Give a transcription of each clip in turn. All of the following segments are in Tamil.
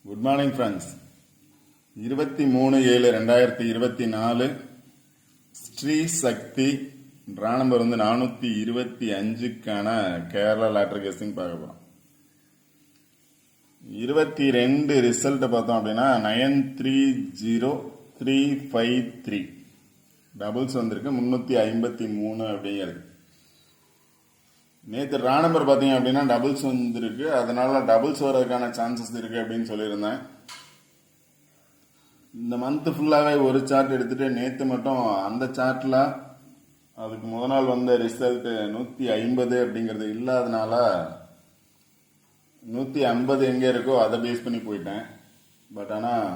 Good morning friends. 23/7/2024 Sri Sakthi draw number 425க்கான கேரளா லாட்டரி கெஸ்டிங் பார்க்க போகிறோம். 22 ரிசல்ட் பார்த்தோம் அப்படின்னா 930353 டபுள்ஸ் வந்திருக்கு 353 அப்படிங்கிறது. நேற்று ரா நம்பர் பார்த்தீங்க அப்படின்னா டபுள்ஸ் வந்துருக்கு, அதனால டபுள்ஸ் வர்றதுக்கான சான்சஸ் இருக்கு அப்படின்னு சொல்லியிருந்தேன். இந்த மந்த் ஃபுல்லாகவே ஒரு சார்ட் எடுத்துட்டு நேற்று மட்டும் அந்த சார்ட்ல அதுக்கு முத நாள் வந்த ரிசல்ட் 150 அப்படிங்கிறது இல்லாதனால 150 எங்கே இருக்கோ அதை பேஸ் பண்ணி போயிட்டேன். பட் ஆனால்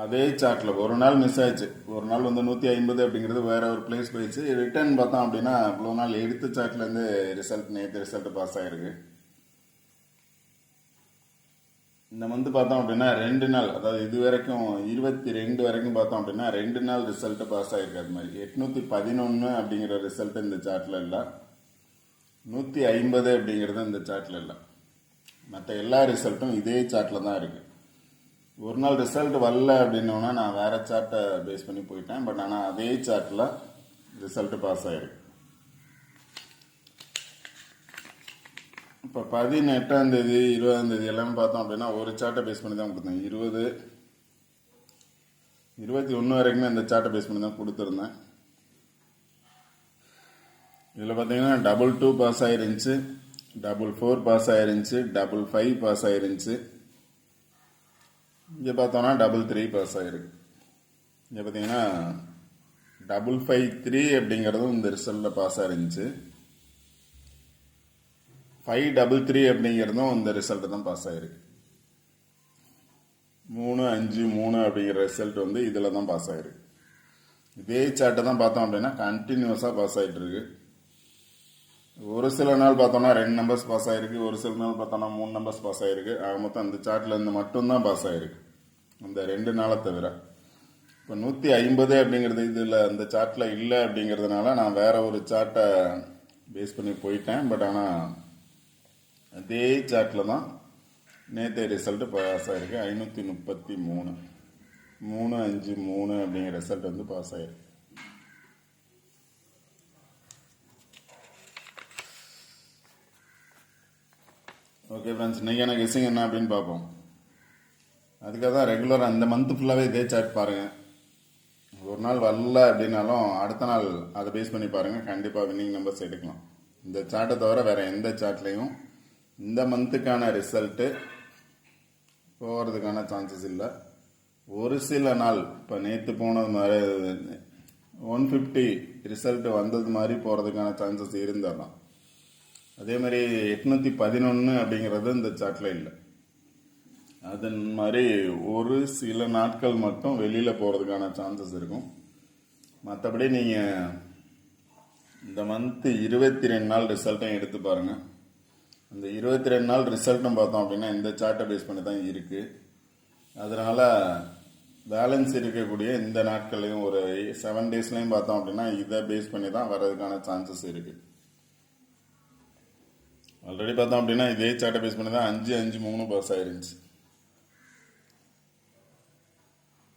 அதே சார்ட்ல ஒரு நாள் மிஸ் ஆயிடுச்சு. ஒரு நாள் 150 அப்படிங்கிறது வேற ஒரு பிளேஸ் போயிடுச்சு. ரிட்டர்ன் பார்த்தோம் அப்படின்னா இவ்வளோ நாள் எடுத்த சார்ட்ல இருந்து ரிசல்ட் நேற்று ரிசல்ட் பாஸ் ஆயிருக்கு. இந்த மந்த் பார்த்தோம் அப்படின்னா 2 நாள், அதாவது இது வரைக்கும் 22 வரைக்கும் பார்த்தோம் அப்படின்னா 2 நாள் ரிசல்ட் பாஸ் ஆயிருக்கு. அது மாதிரி 811 அப்படிங்கிற ரிசல்ட் இந்த சார்ட்ல இல்லை, 150 அப்படிங்கிறது இந்த சார்ட்ல இல்லை. மற்ற எல்லா ரிசல்ட்டும் இதே சார்ட்ல தான் இருக்கு. ஒரு நாள் ரிசல்ட் வரல அப்படின்னோன்னா நான் வேற சார்ட்டை பேஸ் பண்ணி போயிட்டேன். பட் ஆனால் அதே சார்ட்ல ரிசல்ட் பாஸ் ஆயிருக்கு. இப்போ 18ஆம் தேதி 20ஆம் தேதி எல்லாமே பார்த்தோம் அப்படின்னா ஒரு சார்ட்டை பேஸ் பண்ணி தான் கொடுத்தேன். 20, 21 வரைக்குமே இந்த சார்ட்டை பேஸ் பண்ணி தான் கொடுத்துருந்தேன். இதில் பார்த்தீங்கன்னா 22 பாஸ் ஆயிருந்துச்சு, 44 பாஸ் ஆயிருந்துச்சு, 55 பாஸ் ஆயிருந்துச்சு. இங்கே பார்த்தோன்னா 33 பாஸ் ஆயிருக்கு. இங்கே பார்த்தீங்கன்னா 553 அப்படிங்கிறதும் இந்த ரிசல்ட்டில் பாஸ் ஆயிருந்துச்சு. 533 அப்படிங்கிறதும் இந்த ரிசல்ட் தான் பாஸ் ஆயிருக்கு. 353 அப்படிங்கிற ரிசல்ட் இதில் தான் பாஸ் ஆயிருக்கு. இதே சார்ட்டை தான் பார்த்தோம் அப்படின்னா கண்டினியூஸாக பாஸ் ஆகிட்டு இருக்கு. ஒரு சில நாள் பார்த்தோம்னா 2 நம்பர்ஸ் பாஸ் ஆயிருக்கு, ஒரு சில நாள் பார்த்தோம்னா 3 நம்பர்ஸ் பாஸ் ஆயிருக்கு. ஆக மொத்தம் அந்த சார்ட்ல இருந்து மட்டும்தான் பாஸ் ஆயிருக்கு அந்த 2 நாளை தவிர. இப்போ 150 அப்படிங்கிறது இதில் அந்த சார்ட்ல இல்லை அப்படிங்கிறதுனால நான் வேற ஒரு சார்ட்டை பேஸ் பண்ணி போயிட்டேன். பட் ஆனால் அதே சார்ட்ல தான் நேற்று ரிசல்ட் பாஸ் ஆயிருக்கு. 533 353 அப்படிங்கிற ரிசல்ட் பாஸ் ஆயிருக்கு. ஓகே ஃப்ரெண்ட்ஸ், இன்னைக்கான கெஸ்ஸிங் என்ன அப்படின்னு பார்ப்போம். அதுக்காக தான் ரெகுலராக அந்த மந்த் ஃபுல்லாகவே இதே சார்ட் பாருங்கள். ஒரு நாள் வரல அப்படின்னாலும் அடுத்த நாள் அதை பேஸ் பண்ணி பாருங்கள், கண்டிப்பாக வின்னிங் நம்பர்ஸ் எடுக்கலாம். இந்த சார்ட்டை தவிர வேறு எந்த சார்ட்லேயும் இந்த மந்த்துக்கான ரிசல்ட்டு போகிறதுக்கான சான்சஸ் இல்லை. ஒரு சில நாள் இப்போ நேற்று போனது மாதிரி 150 ரிசல்ட் வந்தது மாதிரி போகிறதுக்கான சான்சஸ் இருந்தால் தான். அதே மாதிரி 811 அப்படிங்கிறது இந்த சார்ட்ல இல்லை. அது மாதிரி ஒரு சில நாட்கள் மட்டும் வெளியில் போகிறதுக்கான சான்சஸ் இருக்கும். மற்றபடி நீங்கள் இந்த மந்த் 22 நாள் ரிசல்ட்டையும் எடுத்து பாருங்கள். அந்த 22 நாள் ரிசல்ட்டும் பார்த்தோம் அப்படின்னா இந்த சார்ட்டை பேஸ் பண்ணி தான் இருக்குது. அதனால் பேலன்ஸ் இருக்கக்கூடிய இந்த நாட்களையும் ஒரு 7 டேஸ்லையும் பார்த்தோம் அப்படின்னா இதை பேஸ் பண்ணி தான் வர்றதுக்கான சான்சஸ் இருக்குது. ஆல்ரெடி பார்த்தோம் அப்படின்னா இதே சார்ட்டை பேஸ் பண்ணி தான் 553 பாஸ் ஆயிருந்துச்சு.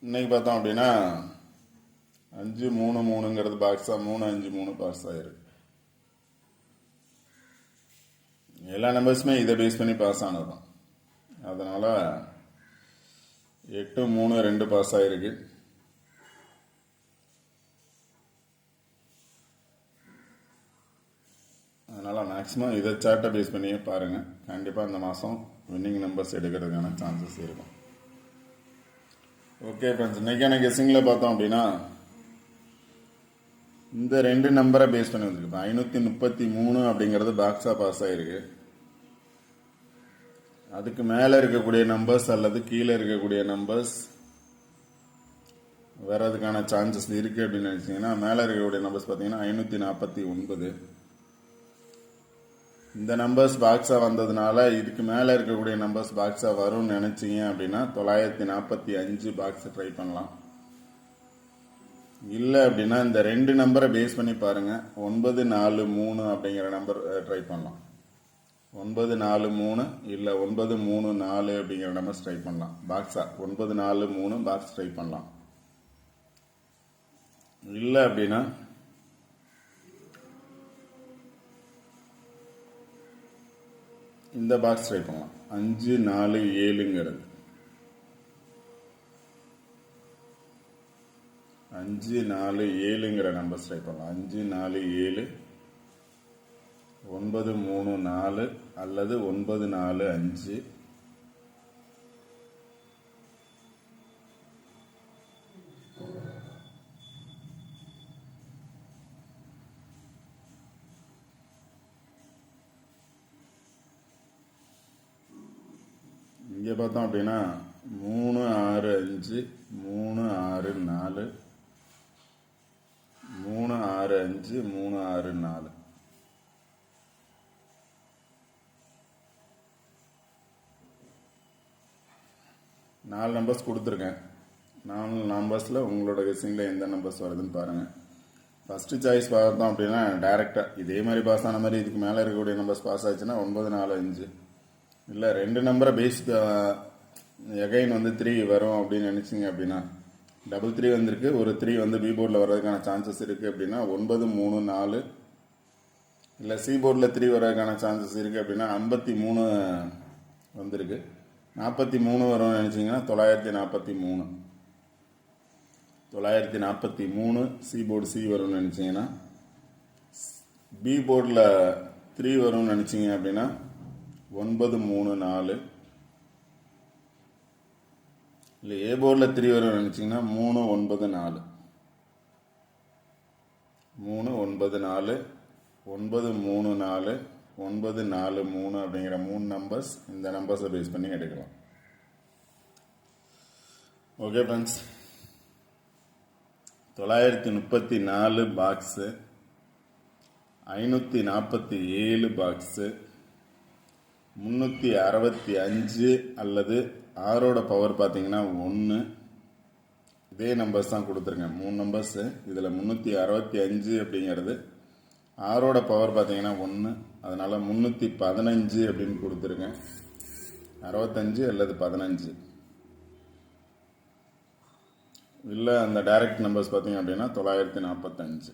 இன்னைக்கு பார்த்தோம் அப்படின்னா 533ங்கிறது பாக்ஸா 353 பாஸ் ஆயிருக்கு. எல்லா நம்பர்ஸுமே இதை பேஸ் பண்ணி பாஸ் ஆனதுதான். அதனால 832 பாஸ் ஆயிருக்கு. அதனால் மேக்ஸிமம் இதை சார்ட்டை பேஸ் பண்ணியே பாருங்கள். கண்டிப்பாக இந்த மாதம் வின்னிங் நம்பர்ஸ் எடுக்கிறதுக்கான சான்சஸ் இருக்கும். ஓகே ஃப்ரெண்ட்ஸ், இன்றைக்கான கெஸ்ஸிங்கில் பார்த்தோம் அப்படின்னா இந்த 2 நம்பரை பேஸ் பண்ணி வந்துருக்கு. 533 அப்படிங்கிறது பாக்ஸாக பாஸ் ஆகிருக்கு. அதுக்கு மேலே இருக்கக்கூடிய நம்பர்ஸ் அல்லது கீழே இருக்கக்கூடிய நம்பர்ஸ் வர்றதுக்கான சான்சஸ் இருக்குது அப்படின்னு நினச்சிங்கன்னா மேலே இருக்கக்கூடிய நம்பர்ஸ் பார்த்தீங்கன்னா 549. இந்த நம்பர்ஸ் பாக்ஸா வந்ததுனால இதுக்கு மேலே இருக்கக்கூடிய நம்பர்ஸ் பாக்ஸா வரும்னு நினைச்சீங்க அப்படின்னா 945 பாக்ஸ் ட்ரை பண்ணலாம். இல்லை அப்படின்னா இந்த 2 நம்பரை பேஸ் பண்ணி பாருங்க, 943 அப்படிங்கிற நம்பர் ட்ரை பண்ணலாம். 943 இல்லை 934 அப்படிங்கிற நம்பர்ஸ் ட்ரை பண்ணலாம். பாக்ஸா 943 பாக்ஸ் ட்ரை பண்ணலாம். இல்லை அப்படின்னா இந்த பாக்ஸ் ட்ரை பண்ணலாம். 547ங்கிறது 547ங்கிற நம்பர்ஸ் ட்ரை பண்ணலாம். 547 934 அல்லது 945. இங்கே பார்த்தோம் அப்படின்னா 365 364 365 364. நாலு நம்பர்ஸ் கொடுத்துருக்கேன். 4 நம்பர்ஸில் உங்களோட கெஸ்ஸிங்கில் எந்த நம்பர்ஸ் வருதுன்னு பாருங்கள். ஃபஸ்ட்டு சாய்ஸ் பார்த்தோம் அப்படின்னா டைரெக்டாக இதே மாதிரி பாஸ் ஆன மாதிரி இதுக்கு மேலே இருக்கக்கூடிய நம்பர்ஸ் பாஸ் ஆச்சுன்னா 945. இல்லை 2 நம்பரை பேஸ் எகைன் 3 வரும் அப்படின்னு நினச்சிங்க அப்படின்னா 3 வந்திருக்கு, ஒரு 3 பி போர்டில் வர்றதுக்கான சான்சஸ் இருக்குது அப்படின்னா 934. இல்லை சி போர்டில் 3 வர்றதுக்கான சான்சஸ் இருக்குது அப்படின்னா 53 வந்திருக்கு. 43 வரும்னு நினச்சிங்கன்னா 943. 943 சி போர்டு சி வரும்னு நினச்சிங்கன்னா, பி போர்டில் 3 வரும்னு நினச்சிங்க அப்படின்னா 934. இல்லை ஏ போர்டில் 3 வரும்னு நினச்சிங்கன்னா 394. 394 934 943 அப்படிங்கிற 3 நம்பர்ஸ் இந்த நம்பர்ஸை பேஸ் பண்ணி எடுக்கலாம். ஓகே ஃப்ரெண்ட்ஸ், 934 பாக்ஸு, 547 பாக்ஸு, 365 அல்லது 6ஓட பவர் பார்த்தீங்கன்னா 1. இதே நம்பர்ஸ் தான் கொடுத்துருக்கேன், 3 நம்பர்ஸு. இதில் 365 அப்படிங்கிறது 6ஓட பவர் பார்த்தீங்கன்னா 1, அதனால் 315 அப்படின்னு கொடுத்துருக்கேன். 65 அல்லது 15. இல்லை அந்த டைரக்ட் நம்பர்ஸ் பார்த்தீங்க அப்படின்னா 945.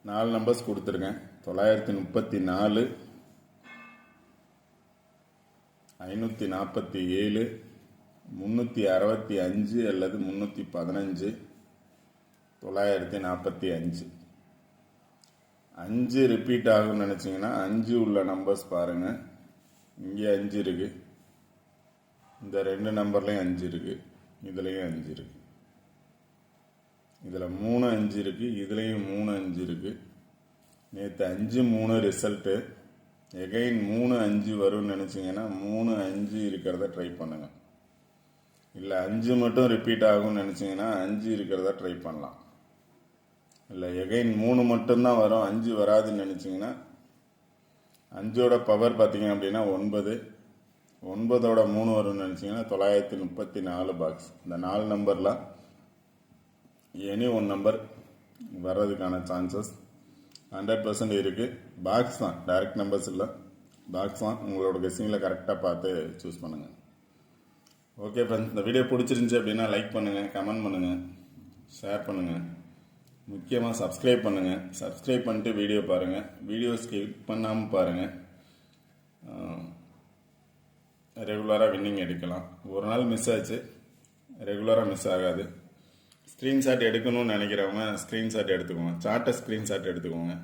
4 நம்பர்ஸ் கொடுத்துருக்கேன். 934 547 365 அல்லது 315 945. 5 ரிப்பீட் ஆகும்னு நினச்சிங்கன்னா 5 உள்ள நம்பர்ஸ் பாருங்கள். இங்கே 5 இருக்குது, இந்த 2 நம்பர்லேயும் 5 இருக்குது, இதுலேயும் 5 இருக்குது, இதில் 3 5 இருக்குது, இதுலேயும் 3 5 இருக்குது. நேற்று 5 3 ரிசல்ட்டு. எகைன் 3 5 வரும்னு நினச்சிங்கன்னா 3 5 இருக்கிறத ட்ரை பண்ணுங்கள். இல்லை 5 மட்டும் ரிப்பீட் ஆகும்னு நினச்சிங்கன்னா 5 இருக்கிறத ட்ரை பண்ணலாம். இல்லை எகைன் 3 மட்டும்தான் வரும் 5 வராதுன்னு நினச்சிங்கன்னா 5ஓட பவர் பார்த்தீங்க அப்படின்னா 9. 9ஓட 3 வரும்னு நினச்சிங்கன்னா 934 பாக்ஸ். இந்த 4 நம்பரில் எனி 1 நம்பர் வர்றதுக்கான சான்சஸ் 100% இருக்குது. பாக்ஸ் தான், டைரக்ட் நம்பர்ஸ் இல்லை, பாக்ஸ் தான். உங்களோட கெஸ்ஸிங்கில் கரெக்டாக பார்த்து சூஸ் பண்ணுங்கள். ஓகே ஃப்ரெண்ட்ஸ், இந்த வீடியோ பிடிச்சிருந்துச்சி அப்படின்னா லைக் பண்ணுங்கள், கமெண்ட் பண்ணுங்கள், ஷேர் பண்ணுங்கள், முக்கியமாக சப்ஸ்கிரைப் பண்ணுங்கள். சப்ஸ்கிரைப் பண்ணிட்டு வீடியோ பாருங்கள், வீடியோ ஸ்கிப் பண்ணாமல் பாருங்கள். ரெகுலராக வின்னிங் எடுக்கலாம். ஒரு நாள் மிஸ் ஆச்சு, ரெகுலராக மிஸ் ஆகாது. ஸ்க்ரீன்ஷாட் எடுக்கணும்னு நினைக்கிறவங்க ஸ்க்ரீன்ஷாட் எடுத்துக்கோங்க, சார்ட்டை ஸ்க்ரீன்ஷாட் எடுத்துக்கோங்க.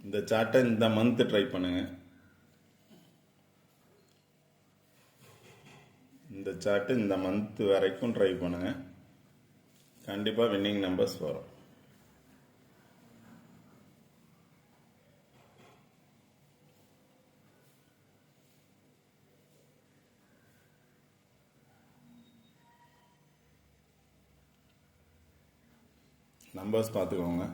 இந்த சார்ட்டை இந்த மந்த்து ட்ரை பண்ணுங்கள். இந்த சார்ட்டு இந்த மந்த் வரைக்கும் ட்ரை பண்ணுங்கள், கண்டிப்பாக வின்னிங் நம்பர்ஸ் வரும். நம்பர்ஸ் பார்த்துக்கோங்க.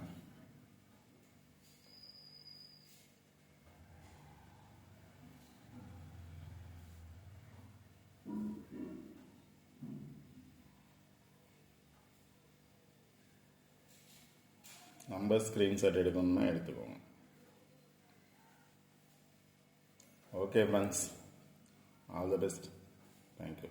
நம்பர் ஸ்க்ரீன்ஷாட் எடுக்கணும்னா எடுத்துக்கோங்க. Okay friends, all the best. Thank you.